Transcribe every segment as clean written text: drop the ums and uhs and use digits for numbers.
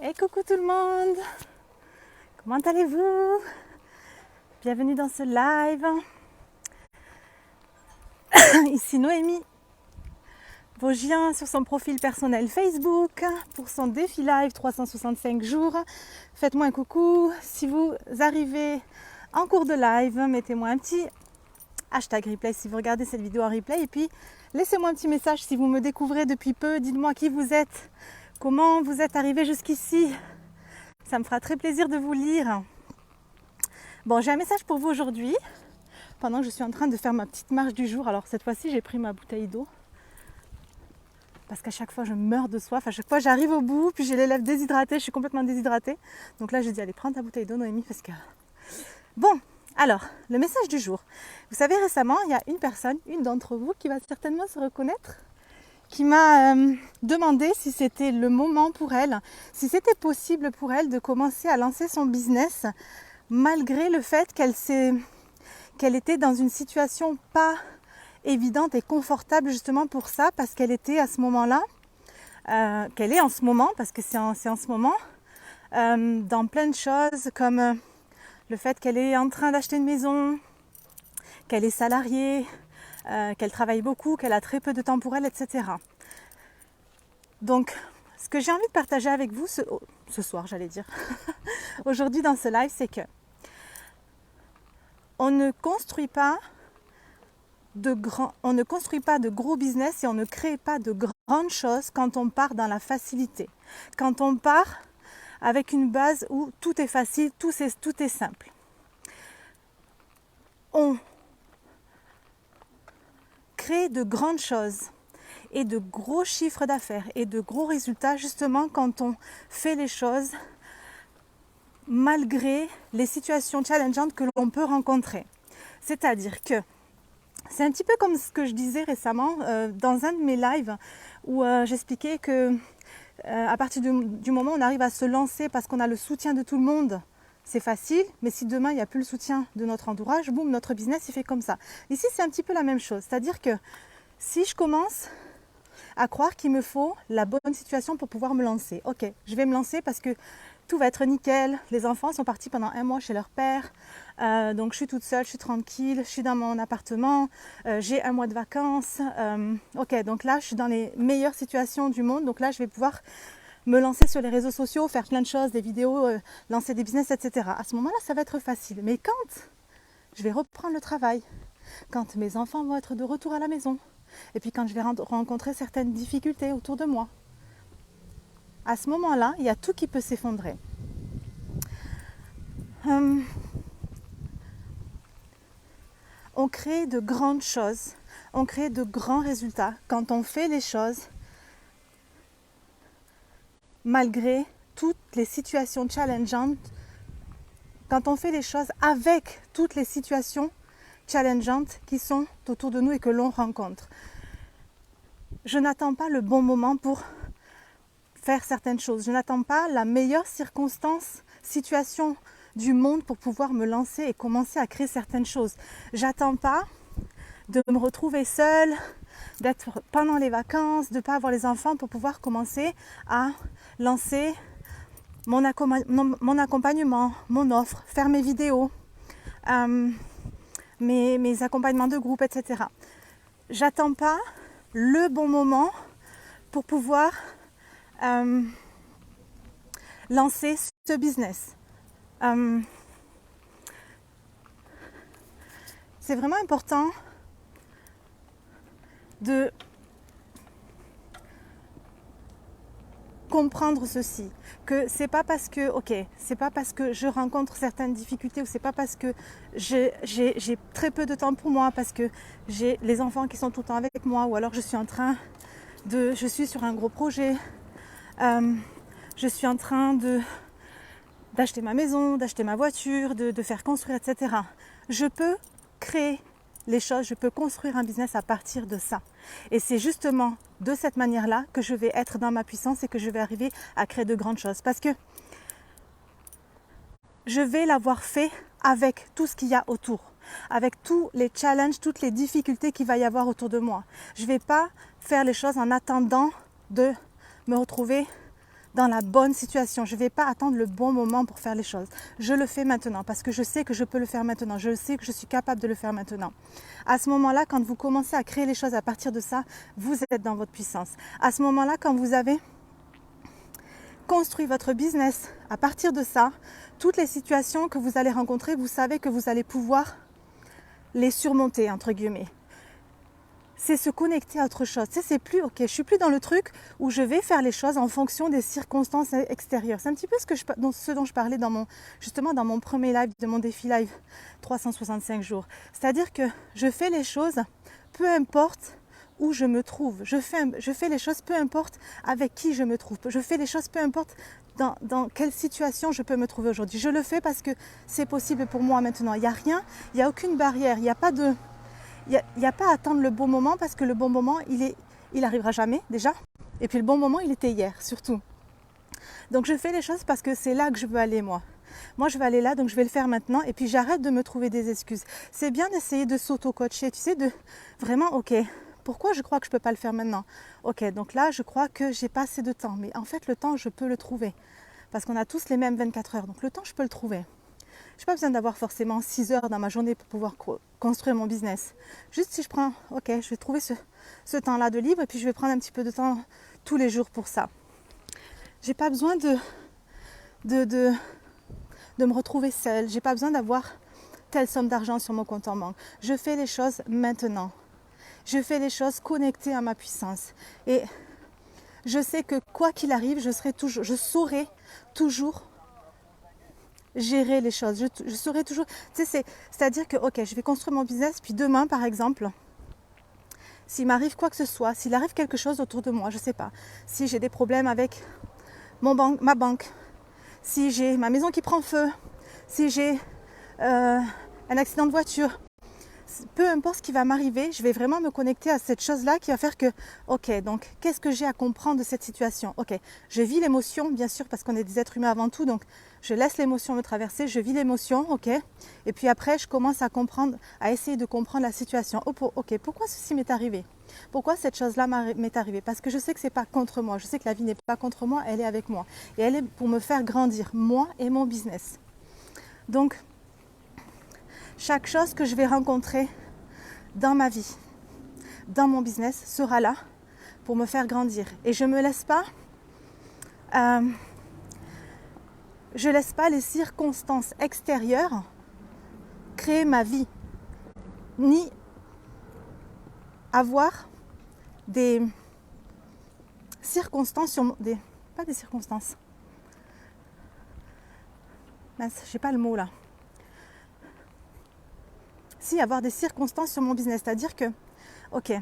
Et coucou tout le monde, comment allez-vous? Bienvenue dans ce live. Ici Noémie Vosgien sur son profil personnel Facebook pour son défi live 365 jours. Faites-moi un coucou. Si vous arrivez en cours de live, mettez-moi un petit hashtag replay si vous regardez cette vidéo en replay. Et puis laissez-moi un petit message si vous me découvrez depuis peu. Dites-moi qui vous êtes, comment vous êtes arrivé jusqu'ici. Ça me fera très plaisir de vous lire. Bon, j'ai un message pour vous aujourd'hui, pendant que je suis en train de faire ma petite marche du jour. Alors cette fois-ci, j'ai pris ma bouteille d'eau, parce qu'à chaque fois, je meurs de soif. À chaque fois, j'arrive au bout, puis j'ai les lèvres déshydratées, je suis complètement déshydratée. Donc là, je dis, allez, prends ta bouteille d'eau, Noémie, parce que... Bon, alors, le message du jour. Vous savez, récemment, il y a une d'entre vous, qui va certainement se reconnaître, qui m'a demandé si c'était le moment pour elle, si c'était possible pour elle de commencer à lancer son business, malgré le fait qu'elle était dans une situation pas évidente et confortable justement pour ça, parce qu'elle était à ce moment-là, qu'elle est en ce moment, parce que c'est en ce moment, dans plein de choses comme le fait qu'elle est en train d'acheter une maison, qu'elle est salariée, qu'elle travaille beaucoup, qu'elle a très peu de temps pour elle, etc. Donc, ce que j'ai envie de partager avec vous ce soir, j'allais dire, aujourd'hui dans ce live, c'est que on ne construit pas de gros business et on ne crée pas de grandes choses quand on part dans la facilité. Quand on part avec une base où tout est facile, tout est simple. On crée de grandes choses et de gros chiffres d'affaires et de gros résultats justement quand on fait les choses malgré les situations challengeantes que l'on peut rencontrer. C'est-à-dire que c'est un petit peu comme ce que je disais récemment dans un de mes lives où j'expliquais que à partir du moment où on arrive à se lancer parce qu'on a le soutien de tout le monde, c'est facile, mais si demain il n'y a plus le soutien de notre entourage, boum, notre business il fait comme ça. Ici c'est un petit peu la même chose, c'est-à-dire que si je commence à croire qu'il me faut la bonne situation pour pouvoir me lancer, ok, je vais me lancer parce que tout va être nickel, les enfants sont partis pendant 1 mois chez leur père, donc je suis toute seule, je suis tranquille, je suis dans mon appartement, j'ai 1 mois de vacances, ok, donc là je suis dans les meilleures situations du monde, donc là je vais pouvoir me lancer sur les réseaux sociaux, faire plein de choses, des vidéos, lancer des business, etc. À ce moment-là, ça va être facile. Mais quand je vais reprendre le travail, quand mes enfants vont être de retour à la maison, et puis quand je vais rencontrer certaines difficultés autour de moi, à ce moment-là, il y a tout qui peut s'effondrer. On crée de grandes choses, on crée de grands résultats quand on fait les choses malgré toutes les situations challengeantes, quand on fait les choses avec toutes les situations challengeantes qui sont autour de nous et que l'on rencontre. Je n'attends pas le bon moment pour faire certaines choses. Je n'attends pas la meilleure situation du monde pour pouvoir me lancer et commencer à créer certaines choses. J'attends pas de me retrouver seule, d'être pendant les vacances, de ne pas avoir les enfants pour pouvoir commencer à lancer mon accompagnement, mon offre, faire mes vidéos, mes accompagnements de groupe, etc. J'attends pas le bon moment pour pouvoir lancer ce business. C'est vraiment important de comprendre ceci, que c'est pas parce que je rencontre certaines difficultés ou c'est pas parce que j'ai très peu de temps pour moi, parce que j'ai les enfants qui sont tout le temps avec moi, ou alors je suis sur un gros projet, je suis en train d'acheter ma maison, d'acheter ma voiture, de faire construire, etc. Je peux créer les choses, je peux construire un business à partir de ça. Et c'est justement de cette manière-là que je vais être dans ma puissance et que je vais arriver à créer de grandes choses. Parce que je vais l'avoir fait avec tout ce qu'il y a autour, avec tous les challenges, toutes les difficultés qu'il va y avoir autour de moi. Je ne vais pas faire les choses en attendant de me retrouver dans la bonne situation. Je ne vais pas attendre le bon moment pour faire les choses. Je le fais maintenant parce que je sais que je peux le faire maintenant. Je sais que je suis capable de le faire maintenant. À ce moment-là, quand vous commencez à créer les choses à partir de ça, vous êtes dans votre puissance. À ce moment-là, quand vous avez construit votre business à partir de ça, toutes les situations que vous allez rencontrer, vous savez que vous allez pouvoir les surmonter, entre guillemets. C'est se connecter à autre chose. Tu sais, c'est plus, ok, je suis plus dans le truc où je vais faire les choses en fonction des circonstances extérieures. C'est un petit peu ce dont je parlais justement dans mon premier live de mon défi live 365 jours. C'est-à-dire que je fais les choses peu importe où je me trouve. Je fais les choses peu importe avec qui je me trouve. Je fais les choses peu importe dans quelle situation je peux me trouver aujourd'hui. Je le fais parce que c'est possible pour moi maintenant. Il n'y a rien, il n'y a aucune barrière, il n'y a pas de... Il n'y a pas à attendre le bon moment parce que le bon moment, il arrivera jamais déjà. Et puis le bon moment, il était hier, surtout. Donc je fais les choses parce que c'est là que je veux aller moi. Moi, je veux aller là, donc je vais le faire maintenant. Et puis j'arrête de me trouver des excuses. C'est bien d'essayer de s'auto-coacher, tu sais, de vraiment, ok, pourquoi je crois que je ne peux pas le faire maintenant? Ok, donc là, je crois que j'ai pas assez de temps. Mais en fait, le temps, je peux le trouver. Parce qu'on a tous les mêmes 24 heures. Donc le temps, je peux le trouver. Je n'ai pas besoin d'avoir forcément 6 heures dans ma journée pour pouvoir construire mon business. Juste si je prends, ok, je vais trouver ce temps-là de libre et puis je vais prendre un petit peu de temps tous les jours pour ça. J'ai pas besoin de me retrouver seule. J'ai pas besoin d'avoir telle somme d'argent sur mon compte en banque. Je fais les choses maintenant. Je fais les choses connectées à ma puissance. Et je sais que quoi qu'il arrive, je saurai toujours gérer les choses. Je saurai toujours... Tu sais, c'est-à-dire que, ok, je vais construire mon business, puis demain, par exemple, s'il m'arrive quoi que ce soit, s'il arrive quelque chose autour de moi, je ne sais pas, si j'ai des problèmes avec ma banque, si j'ai ma maison qui prend feu, si j'ai un accident de voiture, peu importe ce qui va m'arriver, je vais vraiment me connecter à cette chose-là qui va faire que, ok, donc qu'est-ce que j'ai à comprendre de cette situation? Ok, je vis l'émotion, bien sûr, parce qu'on est des êtres humains avant tout, donc je laisse l'émotion me traverser, je vis l'émotion, ok, et puis après, je commence à comprendre, à essayer de comprendre la situation. Ok, pourquoi ceci m'est arrivé? Pourquoi cette chose-là m'est arrivée? Parce que je sais que c'est pas contre moi, je sais que la vie n'est pas contre moi, elle est avec moi, et elle est pour me faire grandir, moi et mon business. Donc, chaque chose que je vais rencontrer dans ma vie, dans mon business, sera là pour me faire grandir. Et je ne laisse pas les circonstances extérieures créer ma vie, ni avoir des circonstances pas des circonstances. Mince, j'ai pas le mot là. Si, avoir des circonstances sur mon business, c'est-à-dire que, ok,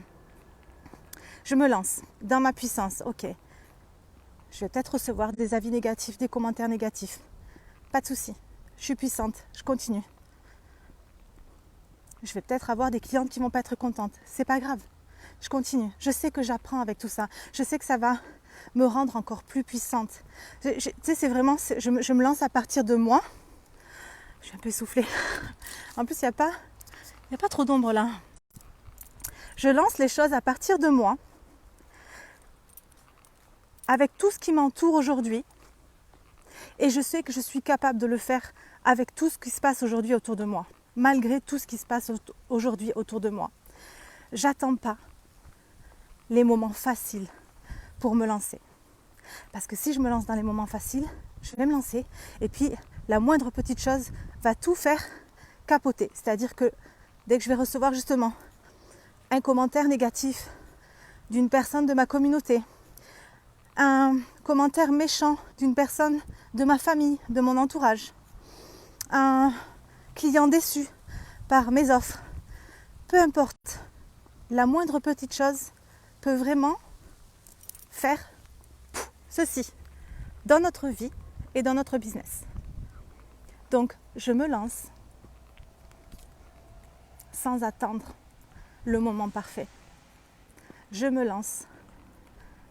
je me lance dans ma puissance, ok, je vais peut-être recevoir des avis négatifs, des commentaires négatifs, pas de souci, je suis puissante, je continue. Je vais peut-être avoir des clientes qui ne vont pas être contentes, c'est pas grave, je continue, je sais que j'apprends avec tout ça, je sais que ça va me rendre encore plus puissante. Tu sais, c'est vraiment, je me lance à partir de moi, je suis un peu essoufflée, en plus il n'y a pas trop d'ombre là. Je lance les choses à partir de moi, avec tout ce qui m'entoure aujourd'hui, et je sais que je suis capable de le faire avec tout ce qui se passe aujourd'hui autour de moi, malgré tout ce qui se passe aujourd'hui autour de moi. J'attends pas les moments faciles pour me lancer. Parce que si je me lance dans les moments faciles, je vais me lancer, et puis la moindre petite chose va tout faire capoter. C'est-à-dire que dès que je vais recevoir justement un commentaire négatif d'une personne de ma communauté, un commentaire méchant d'une personne de ma famille, de mon entourage, un client déçu par mes offres, peu importe, la moindre petite chose peut vraiment faire ceci dans notre vie et dans notre business. Donc, je me lance sans attendre le moment parfait. Je me lance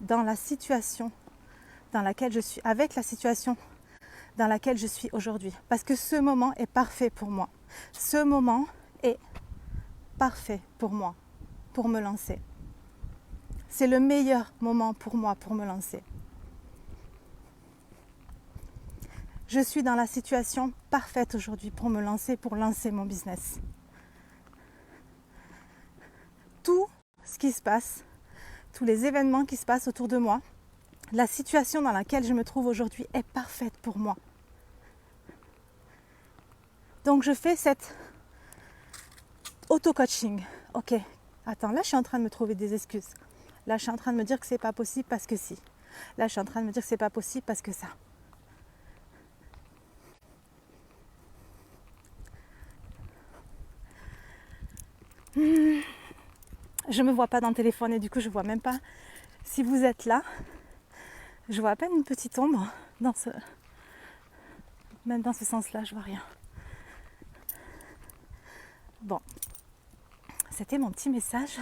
dans la situation dans laquelle je suis, avec la situation dans laquelle je suis aujourd'hui. Parce que ce moment est parfait pour moi. Ce moment est parfait pour moi, pour me lancer. C'est le meilleur moment pour moi pour me lancer. Je suis dans la situation parfaite aujourd'hui pour me lancer, pour lancer mon business. Tout ce qui se passe, tous les événements qui se passent autour de moi, la situation dans laquelle je me trouve aujourd'hui est parfaite pour moi. Donc je fais cette auto-coaching. Ok, attends, là je suis en train de me trouver des excuses. Là je suis en train de me dire que c'est pas possible parce que si. Là je suis en train de me dire que c'est pas possible parce que ça. Je me vois pas dans le téléphone et du coup je vois même pas si vous êtes là. Je vois à peine une petite ombre même dans ce sens-là, je vois rien. Bon, c'était mon petit message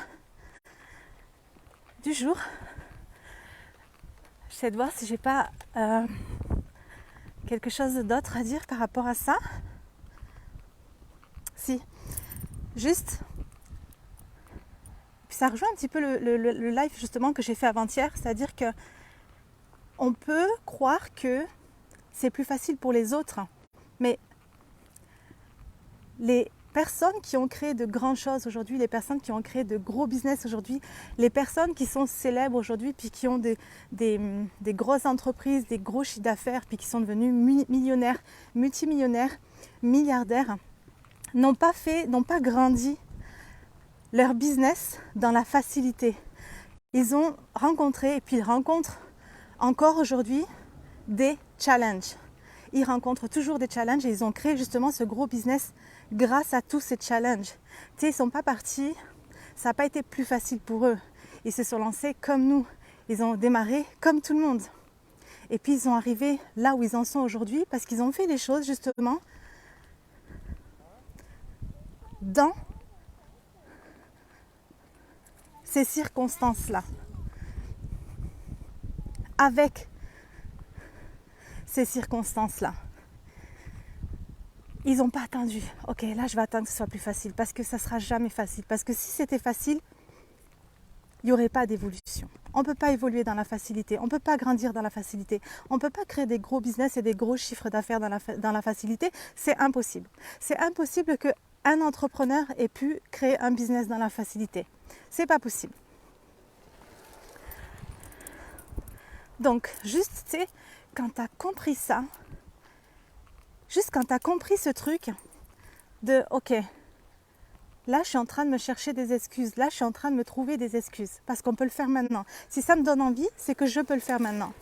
du jour. J'essaie de voir si j'ai pas quelque chose d'autre à dire par rapport à ça. Si, juste, puis ça rejoint un petit peu le live justement que j'ai fait avant-hier, c'est-à-dire que on peut croire que c'est plus facile pour les autres, mais les personnes qui ont créé de grandes choses aujourd'hui, les personnes qui ont créé de gros business aujourd'hui, les personnes qui sont célèbres aujourd'hui, puis qui ont des grosses entreprises, des gros chiffres d'affaires, puis qui sont devenus millionnaires, multimillionnaires, milliardaires, n'ont pas grandi leur business dans la facilité. Ils ont rencontré, et puis ils rencontrent encore aujourd'hui des challenges. Ils rencontrent toujours des challenges et ils ont créé justement ce gros business grâce à tous ces challenges. Tu sais, ils ne sont pas partis, ça n'a pas été plus facile pour eux. Ils se sont lancés comme nous. Ils ont démarré comme tout le monde. Et puis ils sont arrivés là où ils en sont aujourd'hui parce qu'ils ont fait les choses justement dans ces circonstances-là. Avec ces circonstances-là. Ils n'ont pas attendu. Ok, là je vais attendre que ce soit plus facile parce que ça ne sera jamais facile. Parce que si c'était facile, il n'y aurait pas d'évolution. On ne peut pas évoluer dans la facilité. On ne peut pas grandir dans la facilité. On ne peut pas créer des gros business et des gros chiffres d'affaires dans la facilité. C'est impossible. C'est impossible qu'un entrepreneur ait pu créer un business dans la facilité. C'est pas possible. Donc, juste, tu sais, quand tu as compris ça, juste quand tu as compris ce truc de, ok, là je suis en train de me chercher des excuses, là je suis en train de me trouver des excuses, parce qu'on peut le faire maintenant. Si ça me donne envie, c'est que je peux le faire maintenant.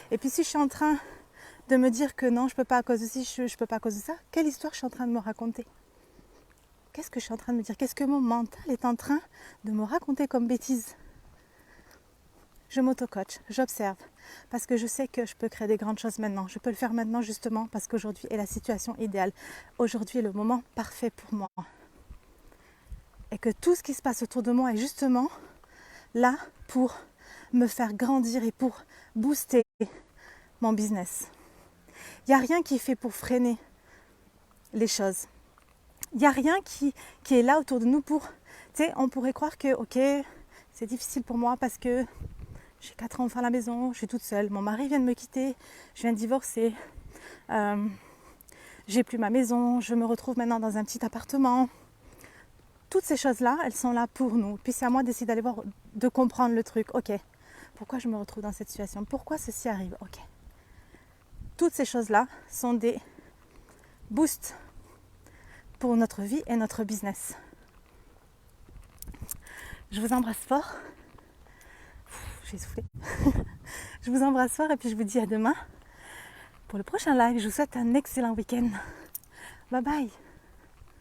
Et puis si je suis en train de me dire que non, je peux pas à cause de ci, je peux pas à cause de ça, quelle histoire je suis en train de me raconter? Qu'est-ce que je suis en train de me dire? Qu'est-ce que mon mental est en train de me raconter comme bêtise? Je m'auto-coach, j'observe, parce que je sais que je peux créer des grandes choses maintenant. Je peux le faire maintenant justement parce qu'aujourd'hui est la situation idéale. Aujourd'hui est le moment parfait pour moi. Et que tout ce qui se passe autour de moi est justement là pour me faire grandir et pour booster mon business. Il n'y a rien qui est fait pour freiner les choses. Il n'y a rien qui est là autour de nous pour... Tu sais, on pourrait croire que, ok, c'est difficile pour moi parce que j'ai 4 enfants à la maison, je suis toute seule. Mon mari vient de me quitter, je viens de divorcer. J'ai plus ma maison, je me retrouve maintenant dans un petit appartement. Toutes ces choses-là, elles sont là pour nous. Puis c'est à moi d'essayer d'aller voir, de comprendre le truc. Ok, pourquoi je me retrouve dans cette situation? Pourquoi ceci arrive? Ok. Toutes ces choses-là sont des boosts pour notre vie et notre business. Je vous embrasse fort. J'ai soufflé. Je vous embrasse fort et puis je vous dis à demain pour le prochain live. Je vous souhaite un excellent week-end. Bye bye.